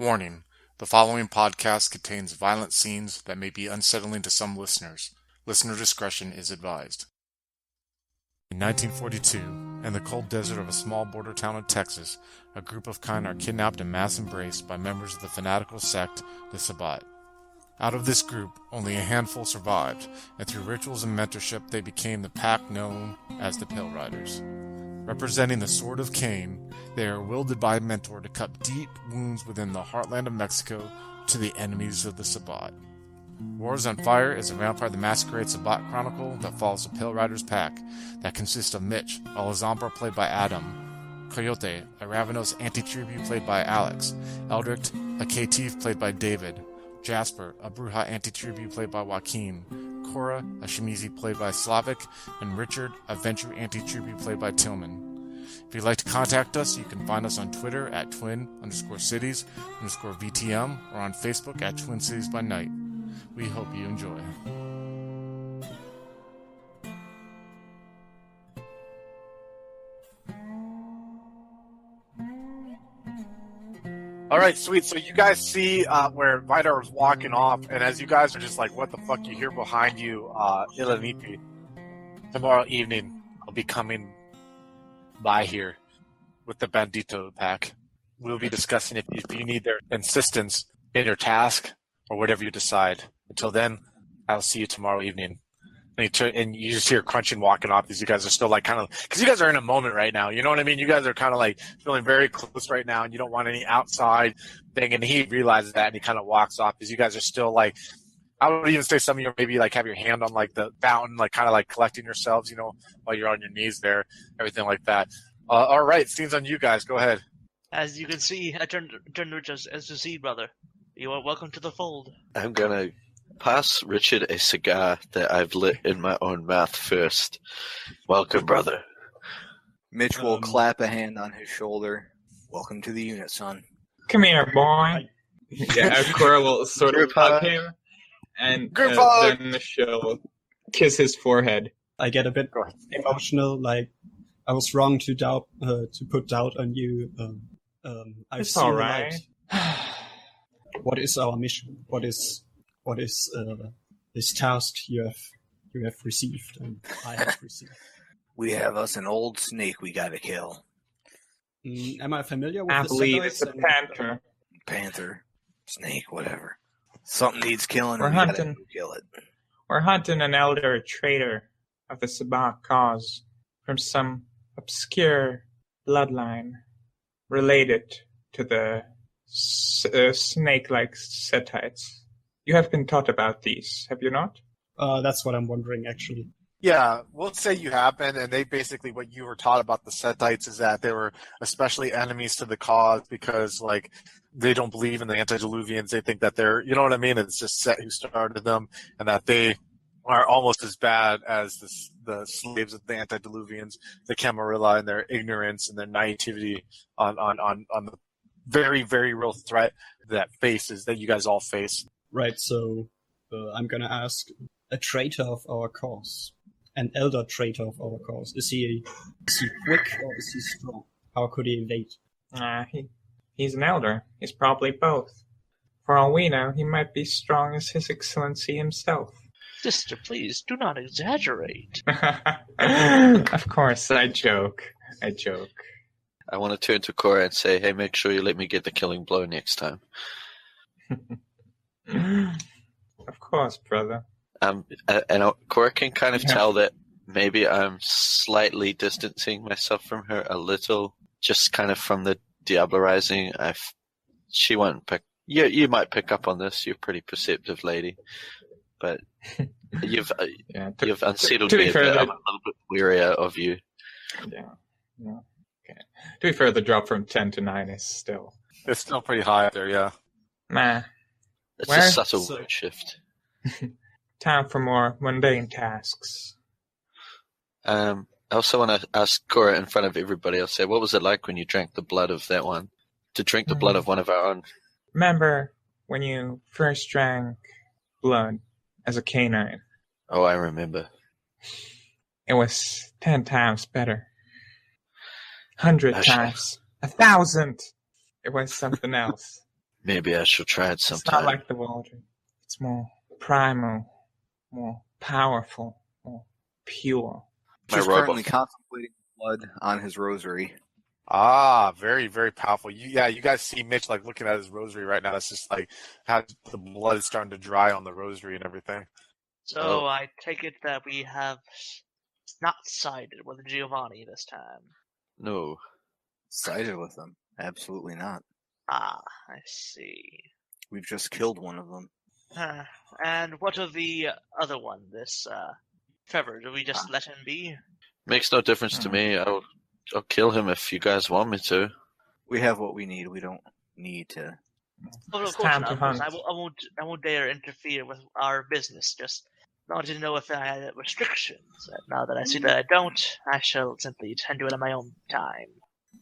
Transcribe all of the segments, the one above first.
Warning: the following podcast contains violent scenes that may be unsettling to some listeners. Listener discretion is advised. In 1942, in the cold desert of a small border town in Texas, a group of kind are kidnapped and mass embraced by members of the fanatical sect, the Sabbat. Out of this group, only a handful survived, and through rituals and mentorship they became the pack known as the Pale Riders. Representing the Sword of Cain, they are wielded by a mentor to cut deep wounds within the heartland of Mexico to the enemies of the Sabbat. Juarez on Fire is a Vampire the Masquerade Sabbat chronicle that follows the Pale Riders pack that consists of Mitch, a Lazambra played by Adam, Coyote, a Ravenos anti-tribute played by Alex, Eldrick, a Caitiff played by David, Jasper, a Bruja anti-tribute played by Joaquin, Cora, a Shimizi played by Slavic, and Richard, a Ventrue anti-tribute played by Tillman. If you'd like to contact us, you can find us on Twitter at twin_cities_VTM or on Facebook at Twin Cities by Night. We hope you enjoy. All right, sweet. So you guys see where Vidar was walking off, and as you guys are just like, what the fuck, you hear behind you, Ilanipi. Tomorrow evening, I'll be coming by here with the Bandito pack. We'll be discussing if you need their assistance in your task or whatever you decide. Until then, I'll see you tomorrow evening. And you just hear crunching walking off because you guys are still like kind of, because you guys are in a moment right now. You know what I mean? You guys are kind of like feeling very close right now and you don't want any outside thing. And he realizes that and he kind of walks off because you guys are still like, I would even say some of you maybe like have your hand on like the fountain, like kind of like collecting yourselves, you know, while you're on your knees there, everything like that. All right. Scene's on you guys. Go ahead. As you can see, I turned Rich as you see, brother. You are welcome to the fold. I'm gonna pass Richard a cigar that I've lit in my own mouth first. Welcome, brother. Mitch will clap a hand on his shoulder. Welcome to the unit, son. Come here, boy. Yeah, Cora will sort of hug him, and then she'll kiss his forehead. I get a bit emotional, like I was wrong to put doubt on you. It's all right. What is our mission? What is this task you have received and I have received? We have us an old snake we gotta kill. Am I familiar with I the believe it's a Sabbaths panther. Panther, snake, whatever. Something needs killing. We're we hunting. gotta kill it. We're hunting an elder traitor of the Sabbat cause from some obscure bloodline related to the snake-like Tithes. You have been taught about these, have you not? That's what I'm wondering, actually. Yeah, we'll say you have been, and they basically, what you were taught about the Sethites is that they were especially enemies to the cause because, like, they don't believe in the antediluvians. They think that they're, you know what I mean? It's just Set who started them, and that they are almost as bad as the slaves of the antediluvians, the Camarilla, and their ignorance and their naivety on the very, very real threat that you guys all face. Right, so I'm gonna ask a traitor of our cause, an elder traitor of our cause. Is he quick or is he strong? How could he evade? He's an elder. He's probably both. For all we know, he might be strong as His Excellency himself. Sister, please, do not exaggerate. Of course, I joke. I want to turn to Cora and say, hey, make sure you let me get the killing blow next time. Of course, brother. And Cora can kind of tell that maybe I'm slightly distancing myself from her a little, just kind of from the diablerizing. She won't pick. You might pick up on this. You're a pretty perceptive lady, but you've unsettled me a bit. I'm a little bit weary of you. Yeah. Okay. To be fair, the drop from 10 to 9 is still... It's still pretty high up there, yeah. Nah. It's a subtle word shift. Time for more mundane tasks. I also want to ask Cora in front of everybody. I'll say, what was it like when you drank the blood of that one? To drink the blood of one of our own? Remember when you first drank blood as a canine? Oh, I remember. It was 10 times better. 100 times. 1,000. It was something else. Maybe I shall try it It's not sometime. like the water. It's more primal, more powerful, more pure. My Just robot- currently contemplating blood on his rosary. Ah, very, very powerful. You guys see Mitch like looking at his rosary right now. It's just like how the blood is starting to dry on the rosary and everything. So Oh. I take it that we have not sided with Giovanni this time. No. Sided with them? Absolutely not. Ah, I see. We've just killed one of them. And what of the other one, this Trevor? Do we just let him be? Makes no difference to me. I'll kill him if you guys want me to. We have what we need. We don't need to. Well, It's of course time not. to Of course. hunt. I won't dare interfere with our business. Just wanted to know if I had restrictions. Now that I see that I don't, I shall simply tend to it on my own time.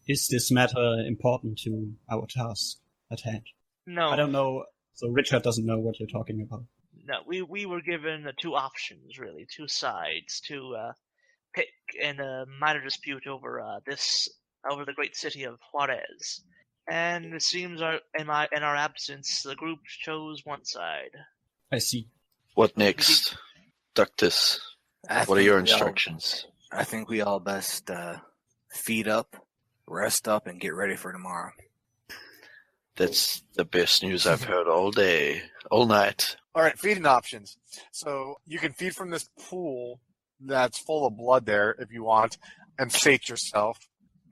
Is this matter important to our task at hand? No, I don't know. So Richard doesn't know what you're talking about. no. We were given two options, really, two sides to pick in a minor dispute over over the great city of Juarez. And it seems in our absence, the group chose one side. I see. What next? Ductus, what are your instructions? I think we all best feed up, rest up, and get ready for tomorrow. That's the best news I've heard all day, all night. All right, feeding options. So you can feed from this pool that's full of blood there if you want, and sate yourself.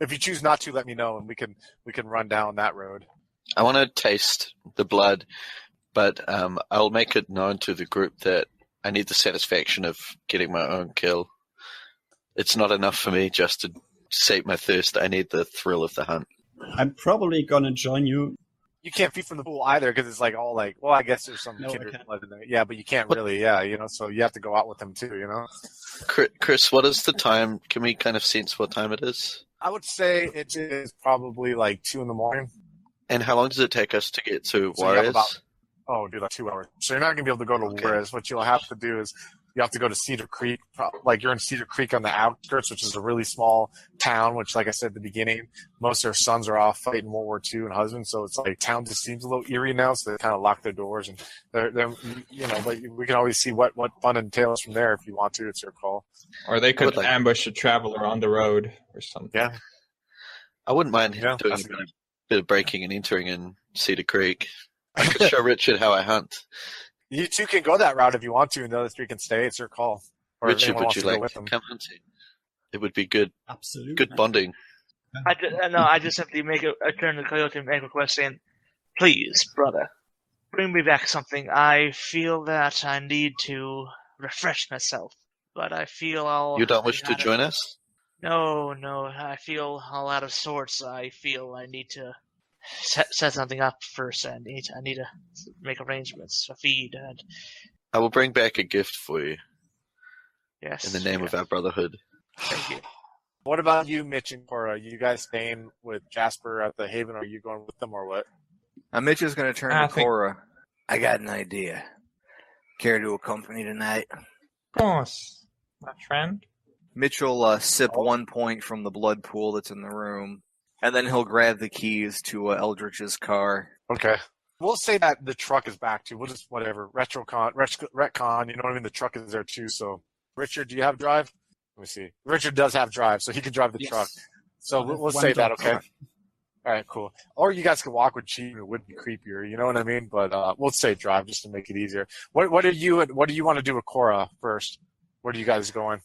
If you choose not to, let me know, and we can run down that road. I want to taste the blood, but I'll make it known to the group that I need the satisfaction of getting my own kill. It's not enough for me just to sate my thirst. I need the thrill of the hunt. I'm probably gonna join you. You can't feed from the pool either because it's like all like, well, I guess there's some No, I kindred can't. blood in there. Yeah, but you can't really, so you have to go out with them too, you know? Chris, what is the time? Can we kind of sense what time it is? I would say it is probably like 2 a.m. And how long does it take us to get to So you have Juarez? about- Oh, dude, like 2 hours. So you're not going to be able to go to Okay. Juarez. What you'll have to do is you have to go to Cedar Creek. Like you're in Cedar Creek on the outskirts, which is a really small town, which, like I said at the beginning, most of their sons are off fighting World War II and husbands. So it's like town just seems a little eerie now. So they kind of lock their doors and they're but we can always see what fun entails from there if you want to. It's your call. Or they could would like- ambush a traveler on the road or something. Yeah. I wouldn't mind Yeah, doing that's a bit of breaking and entering in Cedar Creek. I could show Richard how I hunt. You two can go that route if you want to, and the other 3 can stay. It's your call. Or if Richard, anyone would wants you to go like with to them. come hunting? It would be good Absolutely. bonding. I just simply I turn to Coyote and make a request saying, please, brother, bring me back something. I feel that I need to refresh myself, but I feel all... You don't wish to join us? No, I feel all out of sorts. I feel I need to set something up first. I need to make arrangements, a feed, and I will bring back a gift for you yes. in the name of our brotherhood. Thank you. What about you, Mitch and Cora? You guys staying with Jasper at the Haven, or are you going with them, or what? Mitch is going to turn I to think- Cora. I got an idea. Care to accompany tonight? Of course, my friend. Mitch will sip 1 point from the blood pool that's in the room, and then he'll grab the keys to Eldritch's car. Okay. We'll say that the truck is back too. We'll just, whatever, retcon, you know what I mean? The truck is there too, so. Richard, do you have drive? Let me see. Richard does have drive, so he can drive the Yes. truck. So I have we'll one say that, dog. okay? All right, cool. Or you guys could walk with Chief, it would be creepier, you know what I mean? But we'll say drive just to make it easier. What do you want to do with Cora first? Where are you guys going?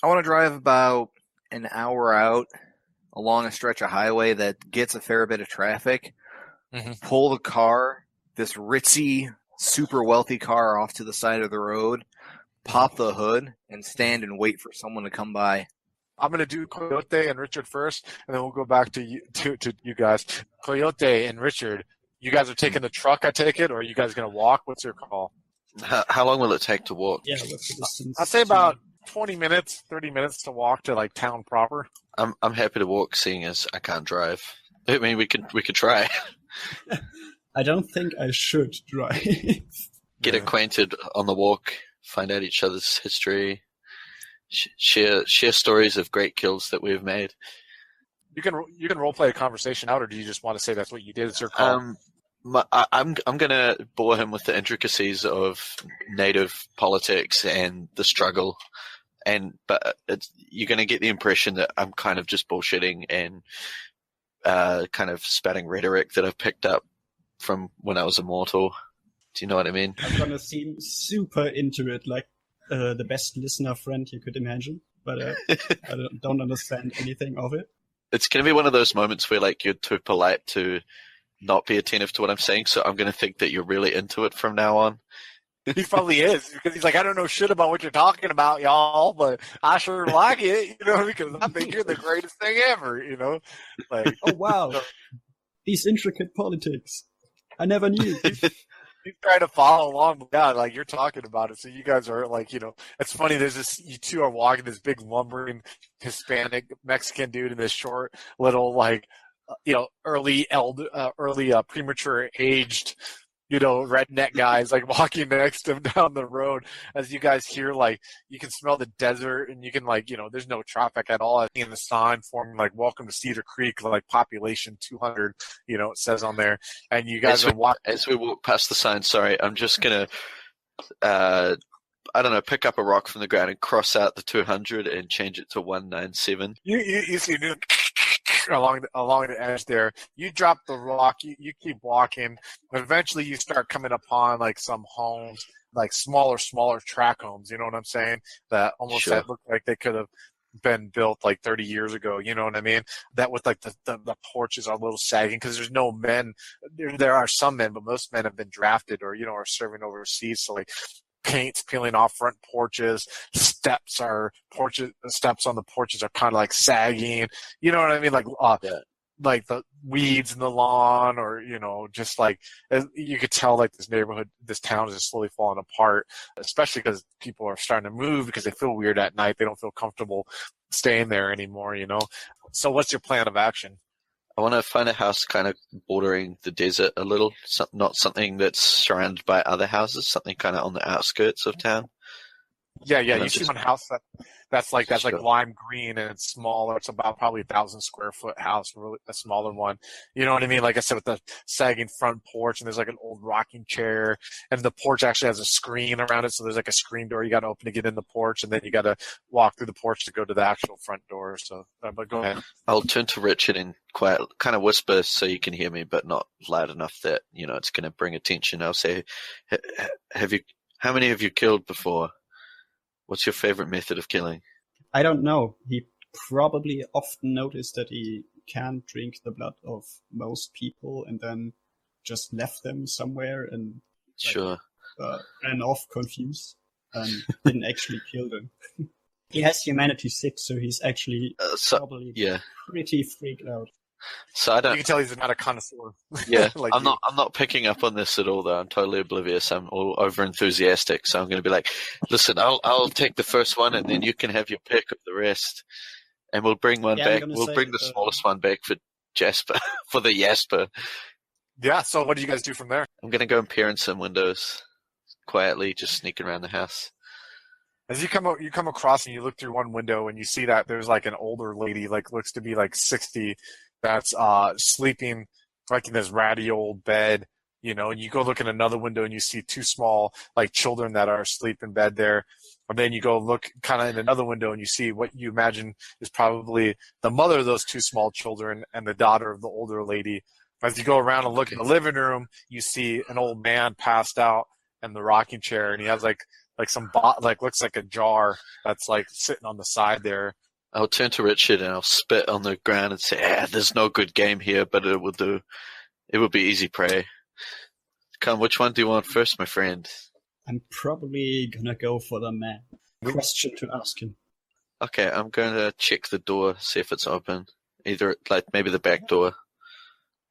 I want to drive about an hour out along a stretch of highway that gets a fair bit of traffic. Mhm. Pull the car, this ritzy, super wealthy car, off to the side of the road, pop the hood, and stand and wait for someone to come by. I'm going to do Coyote and Richard first, and then we'll go back to you guys. Coyote and Richard, you guys are taking the truck, I take it, or are you guys going to walk? What's your call? How long will it take to walk? Yeah, what's the distance? I'd say about 20 minutes, 30 minutes to walk to like town proper. I'm happy to walk, seeing as I can't drive. I mean, we could try. I don't think I should drive. Get acquainted on the walk, find out each other's history, share stories of great kills that we've made. You can role play a conversation out, or do you just want to say that's what you did? It's your call. I'm gonna bore him with the intricacies of native politics and the struggle, but you're gonna get the impression that I'm kind of just bullshitting and kind of spouting rhetoric that I've picked up from when I was a mortal. Do you know what I mean? I'm gonna seem super into it, like the best listener friend you could imagine, but I don't understand anything of it. It's gonna be one of those moments where like you're too polite to not be attentive to what I'm saying, so I'm gonna think that you're really into it from now on. He probably is, because he's like, I don't know shit about what you're talking about, y'all, but I sure like it, because I think you're the greatest thing ever, Like, Oh wow, these intricate politics. I never knew. he's trying to follow along. Yeah, like you're talking about it. So you guys are like, it's funny. There's this, you two are walking this big lumbering Hispanic Mexican dude and this short little like, early premature aged, redneck guys like walking next to him down the road. As you guys hear, like you can smell the desert, and you can like, there's no traffic at all. I think in the sign forming like "Welcome to Cedar Creek," like population 200, it says on there. And you guys are walking as we walk past the sign. Sorry, I'm just gonna, I don't know, pick up a rock from the ground and cross out the 200 and change it to 197. You see along the edge there. You drop the rock, you keep walking, but eventually you start coming upon like some homes, like smaller track homes, you know what I'm saying? That almost Sure. that look like they could have been built like 30 years ago, you know what I mean? That with like the porches are a little sagging because there's no men. There are some men, but most men have been drafted or are serving overseas, so like paint's peeling off front porches, steps on the porches are kind of like sagging, you know what I mean? Like like the weeds in the lawn, or just like you could tell like this town is just slowly falling apart, especially because people are starting to move because they feel weird at night. They don't feel comfortable staying there anymore. So what's your plan of action? I want to find a house kind of bordering the desert a little, not something that's surrounded by other houses, something kind of on the outskirts of town. Yeah. You see one house that's like Sure. lime green and it's smaller. It's about probably 1,000 square foot house, really a smaller one. You know what I mean? Like I said, with the sagging front porch, and there's like an old rocking chair, and the porch actually has a screen around it. So there's like a screen door you got to open to get in the porch, and then you got to walk through the porch to go to the actual front door. So, but go ahead. I'll turn to Richard and kind of whisper so you can hear me, but not loud enough that it's going to bring attention. I'll say, how many have you killed before? What's your favorite method of killing? I don't know. He probably often noticed that he can't drink the blood of most people and then just left them somewhere and Sure. ran off confused and didn't actually kill them. He has humanity 6, so he's actually probably pretty freaked out. So I don't. You can tell he's not a connoisseur. Yeah, Like I'm not picking up on this at all, though. I'm totally oblivious. I'm all over enthusiastic, so I'm going to be like, "Listen, I'll take the first one, and then you can have your pick of the rest, and we'll bring one back. We'll bring the smallest one back for Jasper, for the Jasper." Yeah. So what do you guys do from there? I'm going to go and peer in some windows quietly, just sneaking around the house. As you come across and you look through one window and you see that there's like an older lady, like looks to be like 60, that's sleeping like in this ratty old bed, and you go look in another window and you see two small like children that are asleep in bed there. And then you go look kind of in another window and you see what you imagine is probably the mother of those two small children and the daughter of the older lady. As you go around and look in the living room, you see an old man passed out in the rocking chair, and he has like some looks like a jar that's like sitting on the side there. I'll turn to Richard and I'll spit on the ground and say, there's no good game here, but it will do. It will be easy prey. Come, which one do you want first, my friend? I'm probably gonna go for the man. Question to ask him. Okay, I'm going to check the door, see if it's open. Either, like, maybe the back door.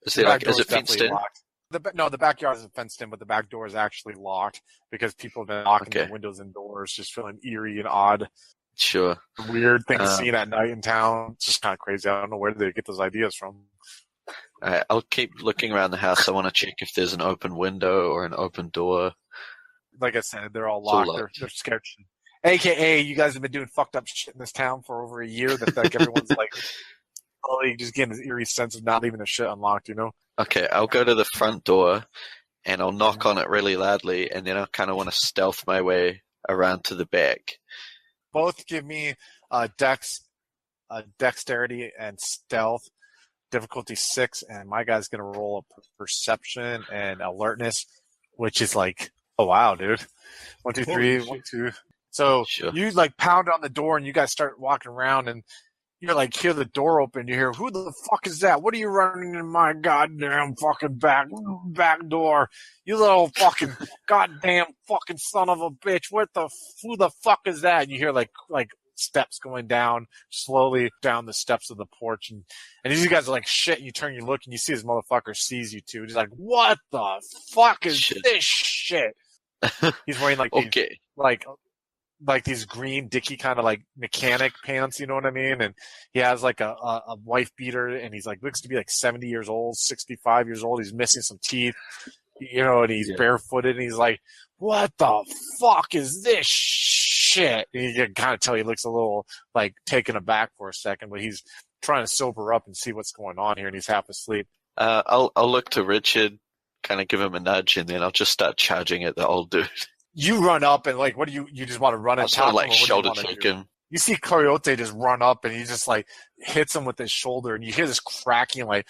Is it fenced in? Locked. The backyard isn't fenced in, but the back door is actually locked because people have been knocking the windows and doors, just feeling eerie and odd. Sure. Weird things seen at night in town. It's just kind of crazy. I don't know where they get those ideas from. All right, I'll keep looking around the house. I want to check if there's an open window or an open door. Like I said, they're all locked. They're scared. AKA, you guys have been doing fucked up shit in this town for over a year. That like everyone's like slowly just getting this eerie sense of not leaving the shit unlocked, you know? Okay, I'll go to the front door and I'll knock on it really loudly, and then I kind of want to stealth my way around to the back. Both give me dexterity and stealth, difficulty 6, and my guy's gonna roll a perception and alertness, which is like, oh wow, dude. 1, 2, 3, 1, 2. So Sure. you like pound on the door and you guys start walking around and you like hear the door open. You hear, who the fuck is that? What are you running in my goddamn fucking back door? You little fucking goddamn fucking son of a bitch. Who the fuck is that? And you hear like steps going down slowly down the steps of the porch. And these guys are like shit. And you turn, you look and you see this motherfucker sees you too. He's like, what the fuck is this shit? He's wearing like these, like these green dicky kind of like mechanic pants, you know what I mean? And he has like a wife beater, and he's like looks to be like 70 years old, 65 years old. He's missing some teeth, you know, and he's barefooted, and he's like, what the fuck is this shit? And you can kind of tell he looks a little like taken aback for a second, but he's trying to sober up and see what's going on here, and he's half asleep. I'll look to Richard, kind of give him a nudge, and then I'll just start charging at the old dude. You run up and like, what do you just want to run and I'll sort of like shoulder check check him. You see Coyote just run up and he just like hits him with his shoulder, and you hear this cracking like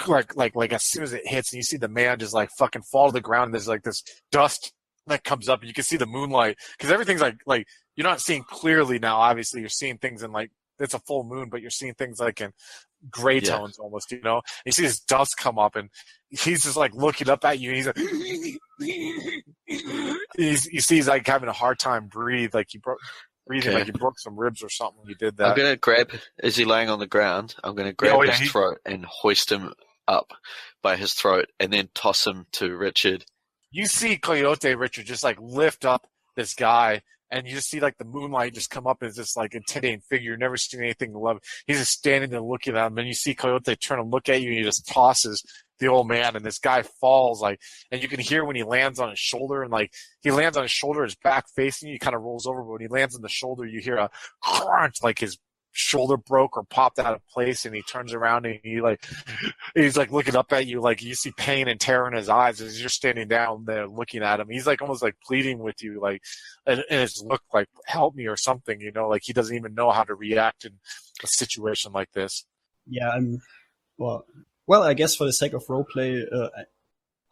as soon as it hits, and you see the man just like fucking fall to the ground, and there's like this dust that comes up, and you can see the moonlight because everything's like you're not seeing clearly now. Obviously, you're seeing things in like, it's a full moon, but you're seeing things like in gray tones almost, you know. And you see this dust come up, and he's just like looking up at you, and he's like, you see he's like having a hard time breathing, like you broke some ribs or something when you did that. I'm gonna grab, is he laying on the ground? I'm gonna grab his throat and hoist him up by his throat, and then toss him to Richard. You see Coyote, Richard, just like lift up this guy, and you just see like the moonlight just come up as this like intimidating figure. You've never seen anything to love. He's just standing there looking at him, and you see Coyote turn and look at you, and he just tosses the old man, and this guy falls, like, and you can hear when he lands on his shoulder, and like he lands on his shoulder, his back facing you, he kind of rolls over, but when he lands on the shoulder, you hear a crunch, like his shoulder broke or popped out of place, and he turns around and he's like looking up at you, like you see pain and terror in his eyes as you're standing down there looking at him. He's like almost like pleading with you, like, and his look like, help me or something, you know, like he doesn't even know how to react in a situation like this. Yeah, well, I guess for the sake of roleplay,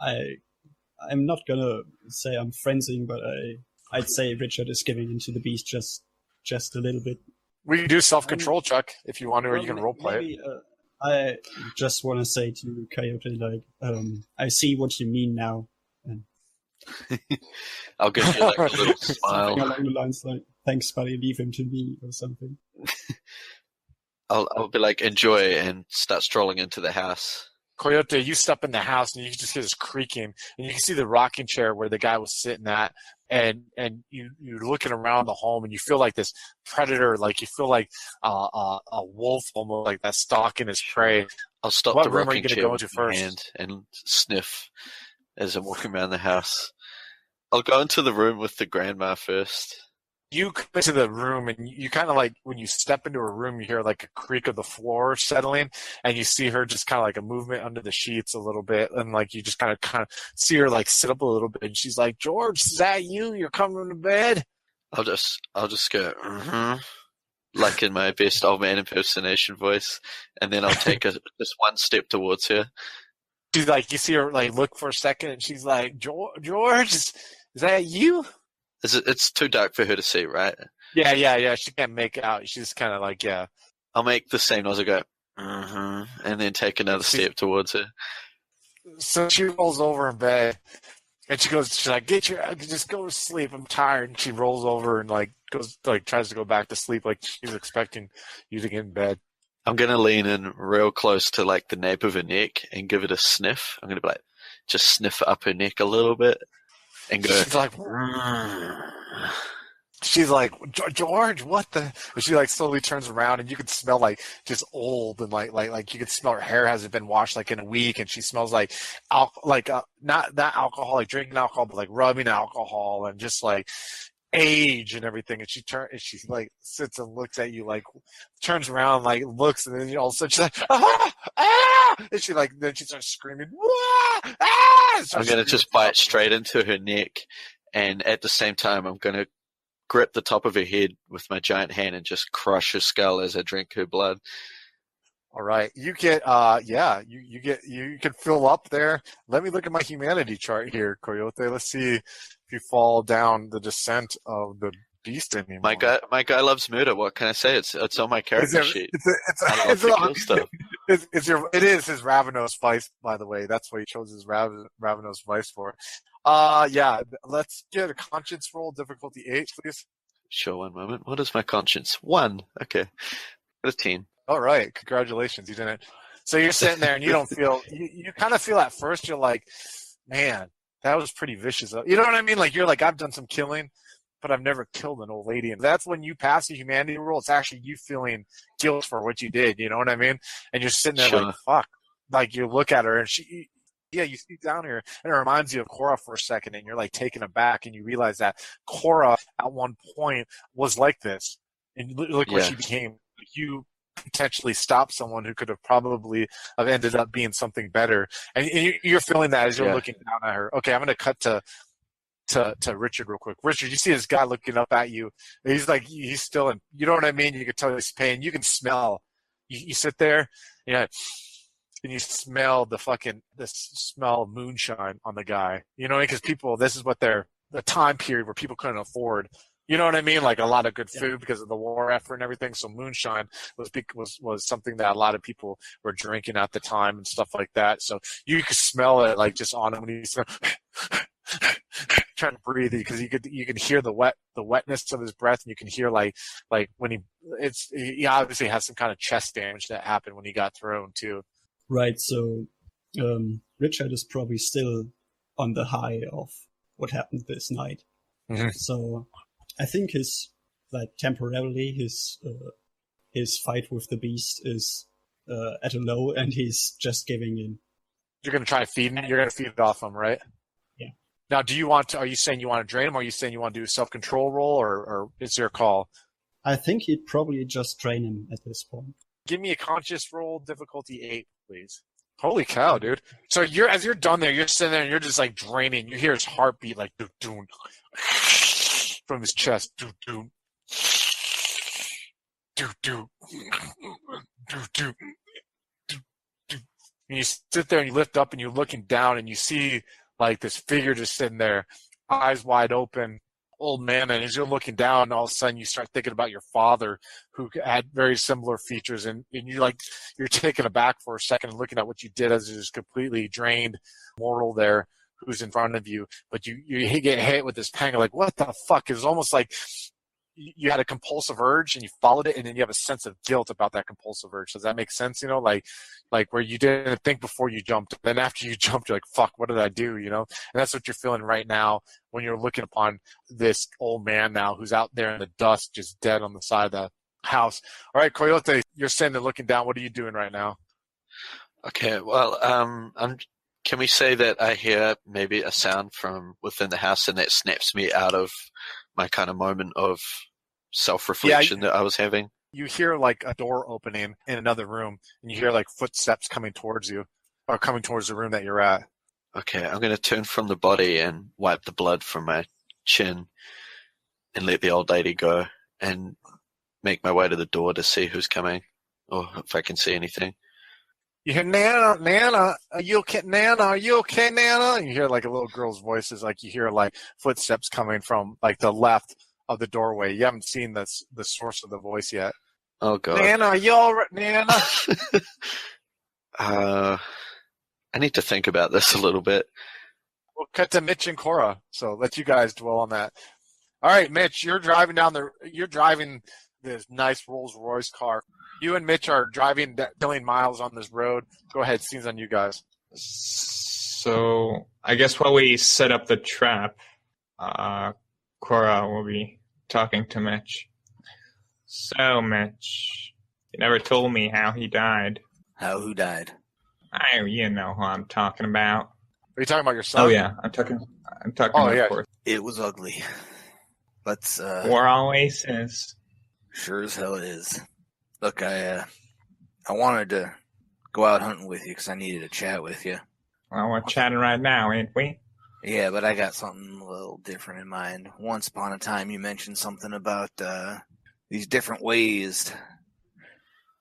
I'm not gonna say I'm frenzying, but I'd say Richard is giving into the beast just a little bit. We can do self-control check if you want to, or you can roleplay it. I just want to say to Coyote, like, I see what you mean now. And I'll give you like a little smile. Something along the lines like, thanks, buddy, leave him to me, or something. I'll be like, enjoy, and start strolling into the house. Coyote, you step in the house, and you just hear this creaking, and you can see the rocking chair where the guy was sitting at, and you're looking around the home, and you feel like this predator, like you feel like a wolf almost, like that's stalking his prey. I'll stop What the room are you rocking going to chair go with into my first? hand and sniff as I'm walking around the house. I'll go into the room with the grandma first. You come into the room, and you kind of like, when you step into a room, you hear like a creak of the floor settling, and you see her just kind of like a movement under the sheets a little bit, and like you just kind of see her like sit up a little bit, and she's like, George, is that you? You're coming to bed? I'll just go, like in my best old man impersonation voice, and then I'll take just one step towards her. She's like, you see her like look for a second, and she's like, George, is that you? It's too dark for her to see, right? Yeah. She can't make out. She's kind of like, yeah. I'll make the same noise. I go, and then take another step towards her. So she rolls over in bed, and she's like, just go to sleep. I'm tired. And she rolls over and like tries to go back to sleep, like she's expecting you to get in bed. I'm gonna lean in real close to like the nape of her neck and give it a sniff. I'm gonna be like, just sniff up her neck a little bit. And go, she's like, George, what the? And she like slowly turns around, and you can smell like just old, and like you can smell her hair hasn't been washed like in a week, and she smells like not alcohol, like drinking alcohol, but like rubbing alcohol, and just like age and everything, and she like sits and looks at you, like turns around, like looks, and then all of a sudden she's like, ah, ah! And then she starts screaming, ah, ah! I'm gonna just bite straight into her neck, and at the same time, I'm gonna grip the top of her head with my giant hand and just crush her skull as I drink her blood. All right, you get you can fill up there. Let me look at my humanity chart here, Coyote. Let's see if you fall down the descent of the beast anymore. My guy loves murder. What can I say? It's on my character sheet. I love to kill stuff. It is his Ravenous Vice, by the way. That's what he chose his Ravenous Vice for. Yeah, let's get a conscience roll, difficulty 8, please. Sure, one moment. What is my conscience? 1. Okay. Got a 10. All right, congratulations, you didn't. So you're sitting there and you don't feel, you kind of feel at first, you're like, man, that was pretty vicious. You know what I mean? Like, you're like, I've done some killing, but I've never killed an old lady. And that's when you pass the humanity rule. It's actually you feeling guilt for what you did. You know what I mean? And you're sitting there like, fuck. Like, you look at her and you see down here, and it reminds you of Korra for a second, and you're like taken aback, and you realize that Korra at one point was like this. And look what she became. You potentially stopped someone who could have probably have ended up being something better. And you're feeling that as you're looking down at her. Okay, I'm going to cut to Richard real quick. Richard, you see this guy looking up at you. He's like, he's still in, you know what I mean? You can tell he's pain. You can smell. You sit there, and you smell smell of moonshine on the guy. You know, because people, this is what the time period where people couldn't afford. You know what I mean? Like a lot of good food because of the war effort and everything. So moonshine was something that a lot of people were drinking at the time and stuff like that. So you could smell it like just on him when he's trying to breathe, because you can hear the wetness of his breath, and you can hear like when he obviously has some kind of chest damage that happened when he got thrown too. Right. So Richard is probably still on the high of what happened this night. Mm-hmm. So I think temporarily his fight with the beast is at a low, and he's just giving in. You're going to try feeding it? You're going to feed it off him, right? Yeah. Now, are you saying you want to drain him, or are you saying you want to do a self-control roll, or it's your call? I think he'd probably just drain him at this point. Give me a conscious roll, difficulty 8, please. Holy cow, dude. So as you're done there, you're sitting there and you're just like draining. You hear his heartbeat like doo-doo, from his chest. Doo-doo. Doo-doo. Doo-doo. And you sit there and you lift up and you're looking down and you see like this figure just sitting there, eyes wide open, old man. And as you're looking down, all of a sudden you start thinking about your father, who had very similar features. And you're taken aback for a second and looking at what you did as this completely drained mortal there who's in front of you. But you get hit with this pang of like, what the fuck? It was almost like you had a compulsive urge and you followed it, and then you have a sense of guilt about that compulsive urge. Does that make sense? You know, like where you didn't think before you jumped, then after you jumped, you're like, fuck, what did I do? You know, and that's what you're feeling right now when you're looking upon this old man now who's out there in the dust, just dead on the side of the house. All right, Coyote, you're sitting there looking down. What are you doing right now? Okay, well, can we say that I hear maybe a sound from within the house, and that snaps me out of my kind of moment of self-reflection that I was having? You hear like a door opening in another room, and you hear like footsteps coming towards you, or coming towards the room that you're at. Okay, I'm going to turn from the body and wipe the blood from my chin and let the old lady go and make my way to the door to see who's coming, or if I can see anything. You hear, Nana, are you okay, Nana? Are you okay, Nana? And you hear like a little girl's voice, is like you hear like footsteps coming from like the left of the doorway. You haven't seen the source of the voice yet. Oh God, Nana, are you all right, Nana? I need to think about this a little bit. We'll cut to Mitch and Korra, so let you guys dwell on that. All right, Mitch, you're driving this nice Rolls Royce car. You and Mitch are driving a million miles on this road. Go ahead, scenes on you guys. So I guess while we set up the trap, Korra will be talking to Mitch. So, Mitch, you never told me how he died. Who died? You know who I'm talking about. Are you talking about your son? Oh yeah, I'm talking. Oh, of yeah. course. It was ugly. Let's, War always is. Sure as hell it is. Look, I wanted to go out hunting with you because I needed to chat with you. Well, we're chatting right now, ain't we? Yeah, but I got something a little different in mind. Once upon a time, you mentioned something about these different ways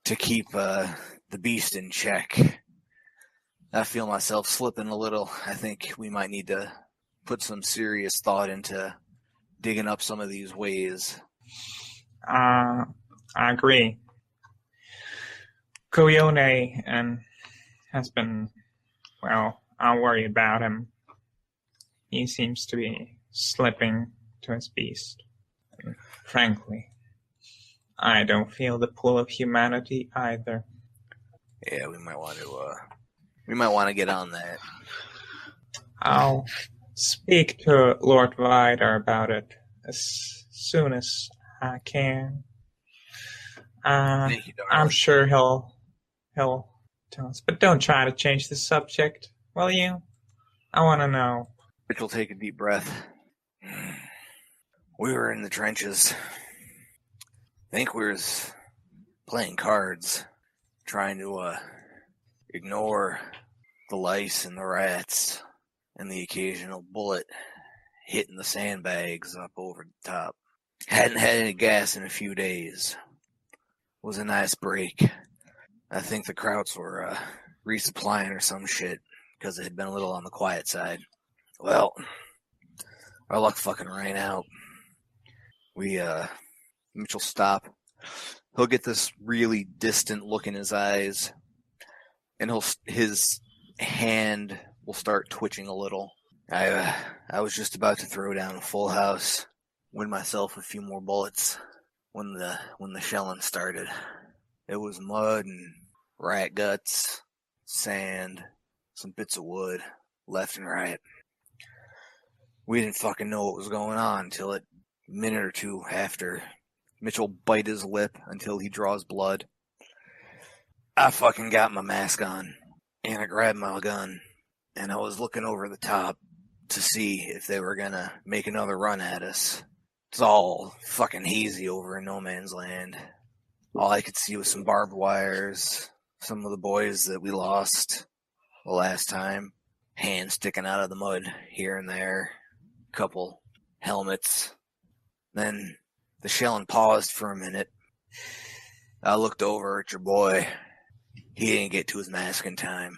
to keep the beast in check. I feel myself slipping a little. I think we might need to put some serious thought into digging up some of these ways. I agree. Koyone has been, well, I'll worry about him. He seems to be slipping to his beast. And frankly, I don't feel the pull of humanity either. Yeah, we might want to get on that. I'll speak to Lord Vidar about it as soon as I can. Thank you, darling. I'm sure he'll tell us. But don't try to change the subject, will you? I want to know. Mitch will take a deep breath. We were in the trenches. I think we was playing cards, trying to ignore the lice and the rats and the occasional bullet hitting the sandbags up over the top. Hadn't had any gas in a few days. Was a nice break. I think the Krauts were resupplying or some shit because it had been a little on the quiet side. Well, our luck fucking ran out. Mitch will stop. He'll get this really distant look in his eyes, and his hand will start twitching a little. I was just about to throw down a full house, win myself a few more bullets when the shelling started. It was mud and rat guts, sand, some bits of wood, left and right. We didn't fucking know what was going on until a minute or two after. Mitchell bite his lip until he draws blood. I fucking got my mask on, and I grabbed my gun, and I was looking over the top to see if they were gonna make another run at us. It's all fucking hazy over in no man's land. All I could see was some barbed wires, some of the boys that we lost the last time, hands sticking out of the mud here and there, couple helmets. Then the shelling paused for a minute. I looked over at your boy. He didn't get to his mask in time.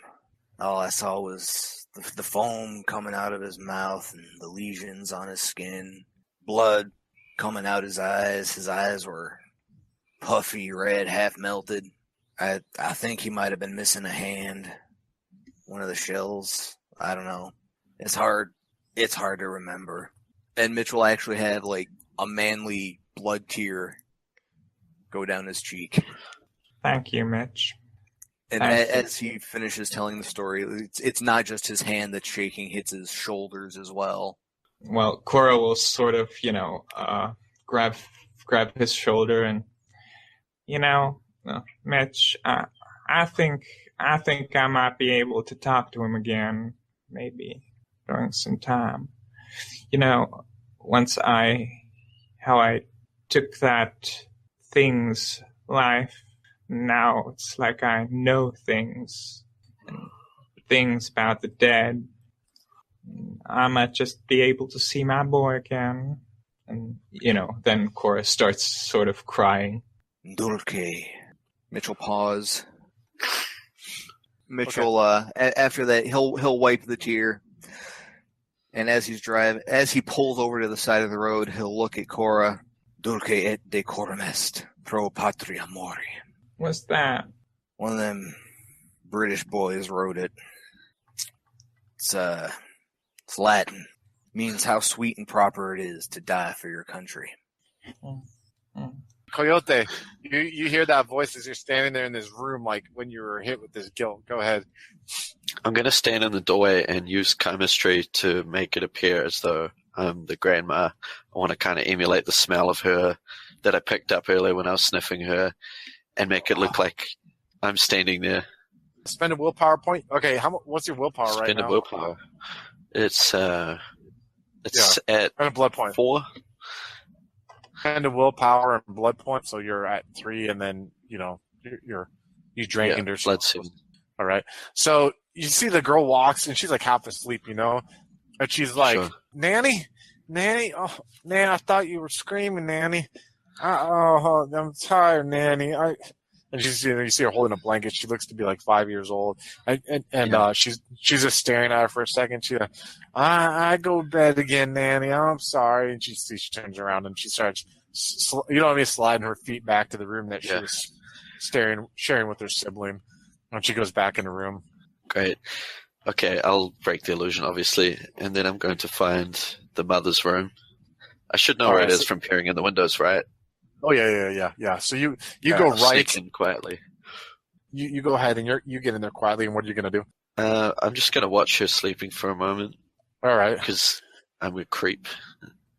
All I saw was the foam coming out of his mouth and the lesions on his skin, blood coming out his eyes. His eyes were puffy red, half melted. I think he might have been missing a hand. One of the shells. I don't know. It's hard to remember. And Mitchell actually had like a manly blood tear go down his cheek. Thank you, Mitch. And as he finishes telling the story, it's not just his hand that's shaking, it's his shoulders as well. Well, Cora will sort of, grab his shoulder and, Mitch, I think I might be able to talk to him again, maybe during some time. Once how I took that thing's life, now it's like I know things about the dead. I might just be able to see my boy again. And, then Cora starts sort of crying. Dulce. Mitchell pause. Mitchell, after that, he'll wipe the tear. And as he pulls over to the side of the road, he'll look at Cora. Dulce et decorum est, pro patria mori. What's that? One of them British boys wrote it. It's Latin. Means how sweet and proper it is to die for your country. Coyote, you hear that voice as you're standing there in this room, like when you were hit with this guilt. Go ahead. I'm going to stand in the doorway and use chemistry to make it appear as though I'm the grandma. I want to kind of emulate the smell of her that I picked up earlier when I was sniffing her and make it look like I'm standing there. Spend a willpower point? Okay, what's your willpower right now? Spend a willpower. It's at and a blood point. 4. kind of willpower and blood points, so you're at 3, and then you drained or blood 7. All right. So you see the girl walks, and she's like half asleep, and she's like, Sure. Nanny, oh, Nanny, I thought you were screaming, Nanny. Oh, I'm tired, Nanny. And you see her holding a blanket. She looks to be like 5 years old, and she's just staring at her for a second. She's like, I go to bed again, Nanny. I'm sorry. And she turns around and she starts, sliding her feet back to the room that she was sharing with her sibling. And she goes back in the room. Great. Okay, I'll break the illusion, obviously, and then I'm going to find the mother's room. I should know where it is from peering in the windows, right? Oh yeah. So you go I'll right. sneak in quietly. You go ahead and you get in there quietly. And what are you gonna do? I'm just gonna watch her sleeping for a moment. All right. Because I'm a creep.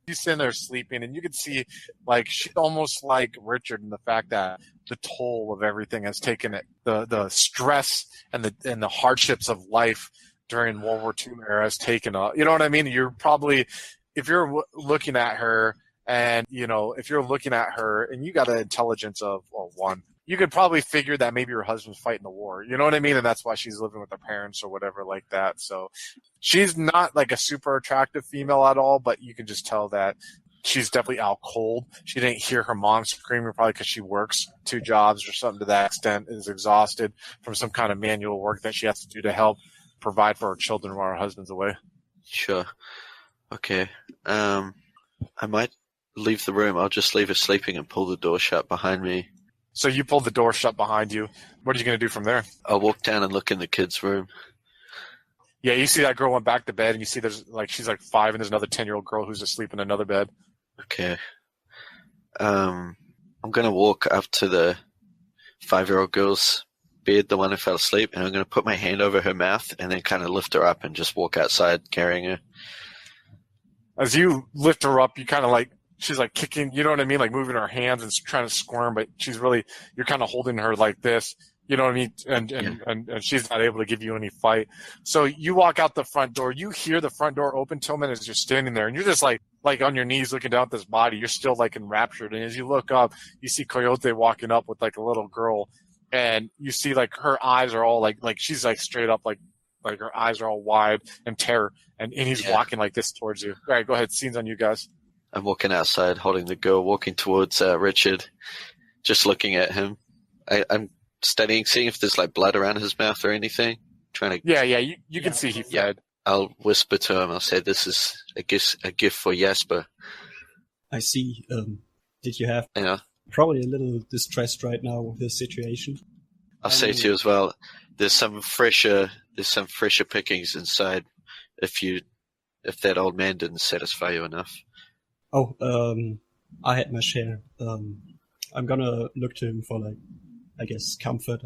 She's sitting there sleeping, and you can see like she's almost like Richard in the fact that the toll of everything has taken it. The stress and the hardships of life during World War II era has taken a. You know what I mean? You're probably, if you're looking at her. And, if you're looking at her and you got an intelligence of, 1, you could probably figure that maybe her husband's fighting the war. You know what I mean? And that's why she's living with her parents or whatever like that. So she's not like a super attractive female at all, but you can just tell that she's definitely out cold. She didn't hear her mom screaming probably because she works 2 jobs or something to that extent, is exhausted from some kind of manual work that she has to do to help provide for her children while her husband's away. Sure. Okay. I might leave the room. I'll just leave her sleeping and pull the door shut behind me. So you pulled the door shut behind you. What are you going to do from there? I'll walk down and look in the kids' room. Yeah, you see that girl went back to bed, and you see she's like 5, and there's another 10-year-old girl who's asleep in another bed. Okay. I'm going to walk up to the 5-year-old girl's bed, the one who fell asleep, and I'm going to put my hand over her mouth and then kind of lift her up and just walk outside carrying her. As you lift her up, you kind of like, she's like kicking, you know what I mean? Like moving her hands and trying to squirm, but you're kind of holding her like this, you know what I mean? And she's not able to give you any fight. So you walk out the front door, you hear the front door open, Tillman, as you're standing there, and you're just like on your knees looking down at this body. You're still like enraptured. And as you look up, you see Coyote walking up with like a little girl, and you see like her eyes are all like she's like straight up, like her eyes are all wide in terror, and he's walking like this towards you. All right, go ahead. Scene's on you guys. I'm walking outside, holding the girl, walking towards Richard, just looking at him. I'm studying, seeing if there's like blood around his mouth or anything. Trying to. Yeah, you can see he fed. I'll whisper to him. I'll say, "This is a gift for Jasper." I see. Did you have Yeah. probably a little distressed right now with this situation? I'll say to you as well. There's some fresher pickings inside. If that old man didn't satisfy you enough. Oh, I had my share. I'm gonna look to him for comfort.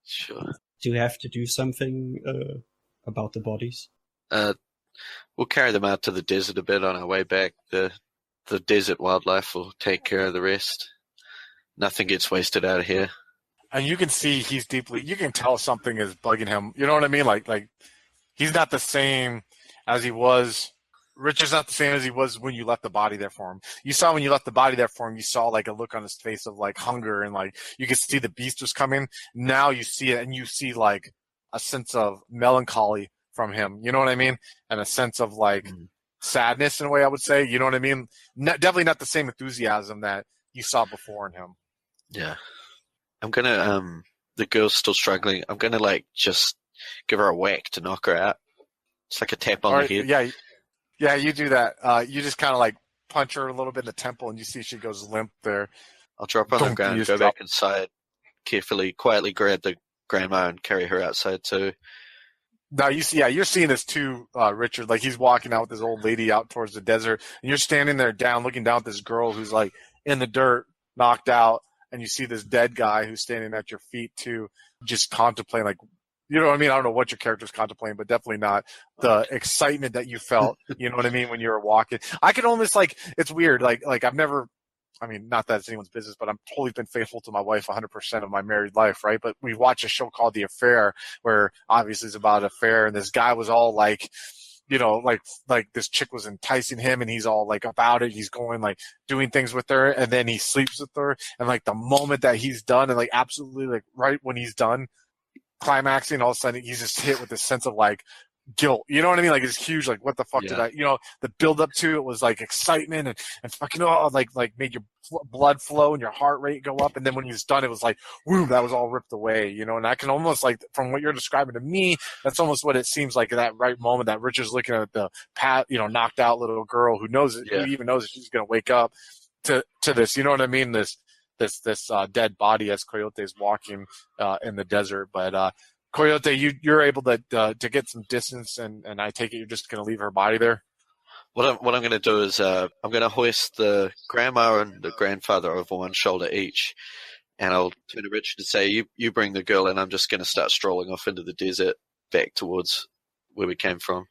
Sure. Do we have to do something about the bodies? We'll carry them out to the desert a bit on our way back. The desert wildlife will take care of the rest. Nothing gets wasted out of here. And you can see you can tell something is bugging him. You know what I mean? Like he's not the same as he was. Richard's not the same as he was when you left the body there for him. You saw when you left the body there for him, you saw like a look on his face of like hunger, and like you could see the beast was coming. Now you see it, and you see like a sense of melancholy from him. You know what I mean? And a sense of like sadness in a way, I would say. You know what I mean? Definitely not the same enthusiasm that you saw before in him. Yeah. I'm gonna, the girl's still struggling. I'm gonna like just give her a whack to knock her out. It's like a tap on the head. Yeah, you do that. You just kind of like punch her a little bit in the temple, and you see she goes limp there. I'll drop her on the ground, go back inside, quietly grab the grandma and carry her outside too. Now you see, you're seeing this too, Richard. Like he's walking out with this old lady out towards the desert, and you're standing there looking down at this girl who's like in the dirt, knocked out, and you see this dead guy who's standing at your feet too, just contemplating like. You know what I mean? I don't know what your character's contemplating, but definitely not the excitement that you felt. You know what I mean? When you were walking, I could almost it's weird. Like I've never, not that it's anyone's business, but I'm totally been faithful to my wife 100% of my married life, right? But we watched a show called The Affair, where obviously it's about an affair, and this guy was all like, like this chick was enticing him and he's all like about it. He's going like doing things with her and then he sleeps with her. And like the moment that he's done and like absolutely like right when he's done climaxing, all of a sudden he's just hit with this sense of like guilt. You know what I mean? Like it's huge. Like what the fuck did I, the build up to it was like excitement and fucking, like made your blood flow and your heart rate go up. And then when he's done, it was like, woo, that was all ripped away, and I can almost like, from what you're describing to me, that's almost what it seems like at that right moment that Richard's looking at the knocked out little girl who knows it, who even knows that she's going to wake up to this, you know what I mean? This dead body as Coyote's walking in the desert. But Coyote, you're able to get some distance, and I take it you're just going to leave her body there? What I'm going to do is I'm going to hoist the grandma and the grandfather over one shoulder each, and I'll turn to Richard and say, you bring the girl, and I'm just going to start strolling off into the desert back towards where we came from.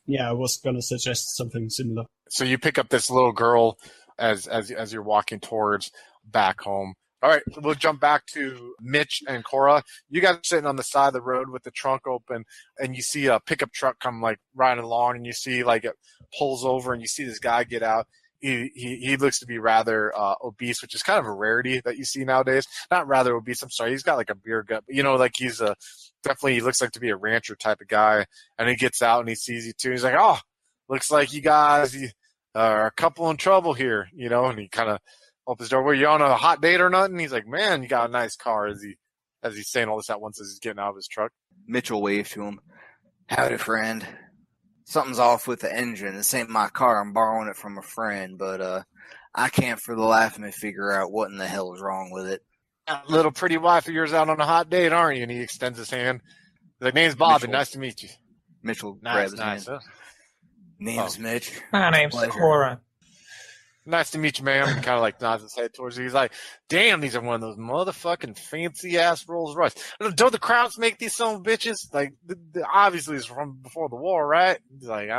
Yeah, I was going to suggest something similar. So you pick up this little girl as you're walking towards back home. All right, we'll jump back to Mitch and Cora. You guys are sitting on the side of the road with the trunk open, and you see a pickup truck come like riding along, and you see like it pulls over, and you see this guy get out. He looks to be rather obese, which is kind of a rarity that you see nowadays. Not rather obese, I'm sorry. He's got like a beer gut, but like he's definitely he looks like to be a rancher type of guy. And he gets out and he sees you too. He's like, "Oh, looks like you guys are a couple in trouble here," And he kind of opens the door. Were you on a hot date or nothing? He's like, "Man, you got a nice car." As he's saying all this at once as he's getting out of his truck. Mitchell waved to him. "Howdy, friend. Something's off with the engine. This ain't my car. I'm borrowing it from a friend, but I can't for the life of me figure out what in the hell is wrong with it." That little pretty wife of yours out on a hot date, aren't you? And he extends his hand. He's like, "Name's Bobby. Mitchell. Nice to meet you." Mitchell Nice, grabs his nice. hand. "Name's Mitch." My name's Pleasure. Cora. "Nice to meet you, ma'am." He kind of like nods his head towards you. He's like, "Damn, these are one of those motherfucking fancy ass Rolls Royce. Don't the Krauts make these son of bitches? Like, obviously it's from before the war, right?" He's like,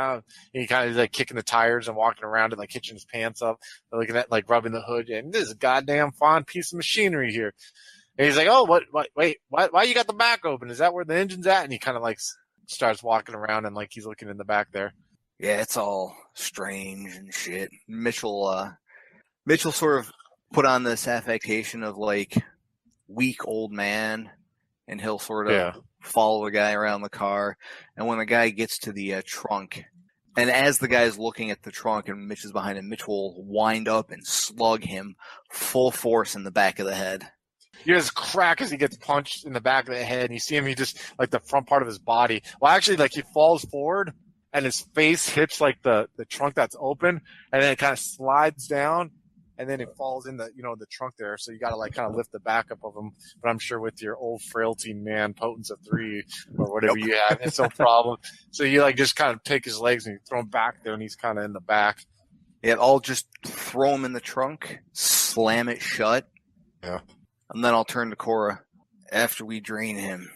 he kind of like kicking the tires and walking around and like hitching his pants up, looking at like rubbing the hood. And this is a goddamn fine piece of machinery here. And he's like, "Oh, wait, why you got the back open? Is that where the engine's at?" And he kind of like starts walking around and like he's looking in the back there. "Yeah, it's all strange and shit." Mitchell sort of put on this affectation of like weak old man, and he'll sort of follow the guy around the car. And when the guy gets to the trunk, and as the guy's looking at the trunk and Mitch is behind him, Mitch will wind up and slug him full force in the back of the head. You just crack as he gets punched in the back of the head, and you see him, he just, like, the front part of his body. Well, actually, like, he falls forward, and his face hits, like, the trunk that's open, and then it kind of slides down, and then it falls in the, the trunk there. So you got to, like, kind of lift the back up of him. But I'm sure with your old frailty man, potence of 3, or whatever you have, it's no problem. So you, like, just kind of take his legs and you throw him back there, and he's kind of in the back. Yeah, I'll just throw him in the trunk, slam it shut. Yeah. And then I'll turn to Cora. "After we drain him,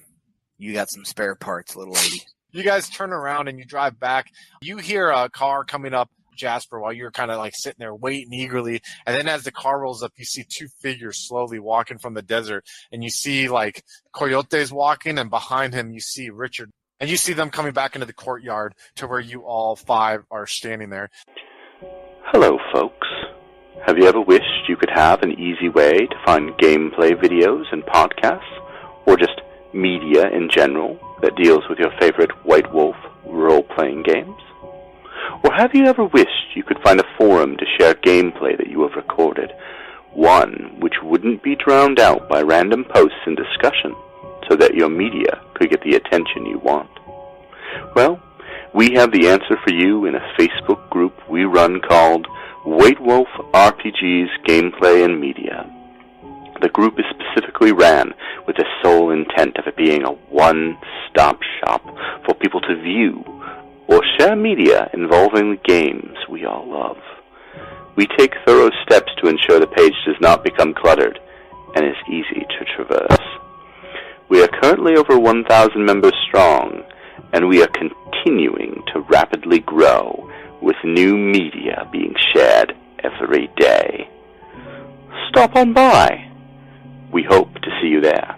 you got some spare parts, little lady." You guys turn around and you drive back. You hear a car coming up, Jasper, while you're kind of like sitting there waiting eagerly. And then as the car rolls up, you see 2 figures slowly walking from the desert. And you see like Coyote's walking, and behind him you see Richard. And you see them coming back into the courtyard to where you all 5 are standing there. "Hello, folks. Have you ever wished you could have an easy way to find gameplay videos and podcasts, or just media in general that deals with your favorite White Wolf role-playing games? Or have you ever wished you could find a forum to share gameplay that you have recorded, one which wouldn't be drowned out by random posts and discussion, so that your media could get the attention you want? Well, we have the answer for you in a Facebook group we run called White Wolf RPGs Gameplay and Media. The group is specifically ran with the sole intent of it being a one-stop shop for people to view or share media involving the games we all love. We take thorough steps to ensure the page does not become cluttered and is easy to traverse. We are currently over 1,000 members strong, and we are continuing to rapidly grow, with new media being shared every day. Stop on by. We hope to see you there."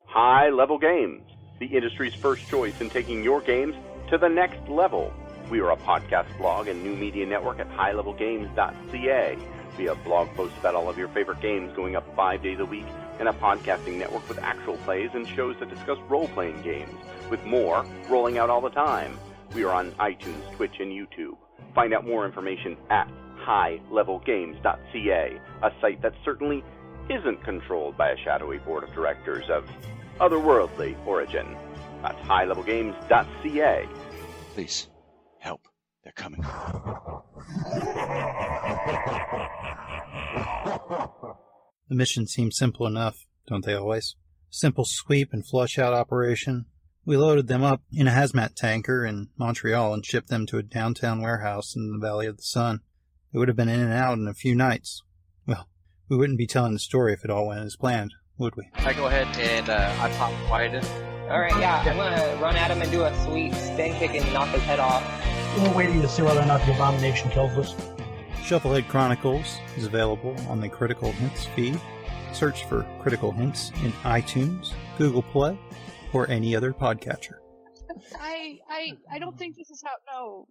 High Level Games the industry's first choice in taking your games to the next level. We are a podcast blog and new media network at highlevelgames.ca. We have blog posts about all of your favorite games going up 5 days a week, and a podcasting network with actual plays and shows that discuss role-playing games, with more rolling out all the time. We are on iTunes, Twitch, and YouTube. Find out more information at highlevelgames.ca, a site that certainly isn't controlled by a shadowy board of directors of otherworldly origin. That's highlevelgames.ca. Please, help. They're coming. The mission seemed simple enough, don't they always? Simple sweep and flush out operation. We loaded them up in a hazmat tanker in Montreal and shipped them to a downtown warehouse in the Valley of the Sun. They would have been in and out in a few nights. Well, we wouldn't be telling the story if it all went as planned, would we? I go ahead and I pop Wyatt in. Alright, yeah, I'm gonna run at him and do a sweet spin kick and knock his head off. We're waiting to see whether or not the abomination kills us. Shufflehead Chronicles is available on the Critical Hints feed. Search for Critical Hints in iTunes, Google Play, or any other podcatcher. I don't think this is how. No.